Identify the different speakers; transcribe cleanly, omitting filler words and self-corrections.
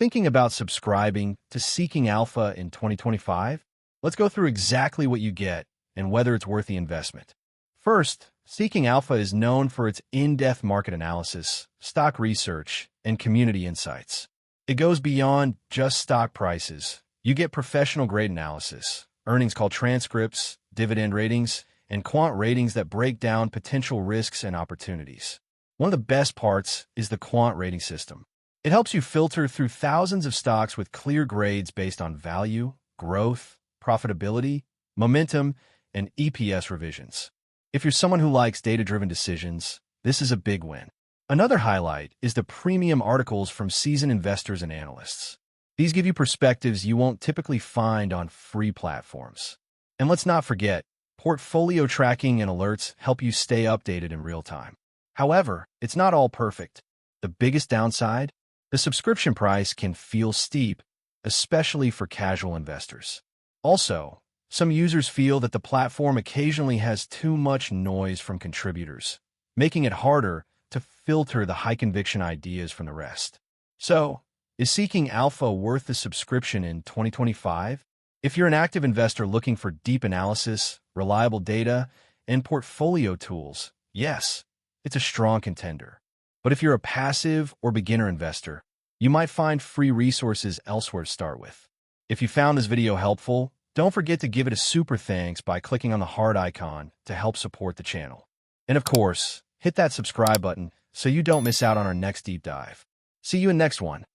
Speaker 1: Thinking about subscribing to Seeking Alpha in 2025? Let's go through exactly what you get and whether it's worth the investment. First, Seeking Alpha is known for its in-depth market analysis, stock research, and community insights. It goes beyond just stock prices. You get professional-grade analysis, earnings call transcripts, dividend ratings, and quant ratings that break down potential risks and opportunities. One of the best parts is the quant rating system. It helps you filter through thousands of stocks with clear grades based on value, growth, profitability, momentum, and EPS revisions. If you're someone who likes data-driven decisions, this is a big win. Another highlight is the premium articles from seasoned investors and analysts. These give you perspectives you won't typically find on free platforms. And let's not forget, portfolio tracking and alerts help you stay updated in real time. However, it's not all perfect. The biggest downside? The subscription price can feel steep, especially for casual investors. Also, some users feel that the platform occasionally has too much noise from contributors, making it harder to filter the high-conviction ideas from the rest. So, is Seeking Alpha worth the subscription in 2025? If you're an active investor looking for deep analysis, reliable data, and portfolio tools, yes, it's a strong contender. But if you're a passive or beginner investor, you might find free resources elsewhere to start with. If you found this video helpful, don't forget to give it a super thanks by clicking on the heart icon to help support the channel. And of course, hit that subscribe button so you don't miss out on our next deep dive. See you in next one.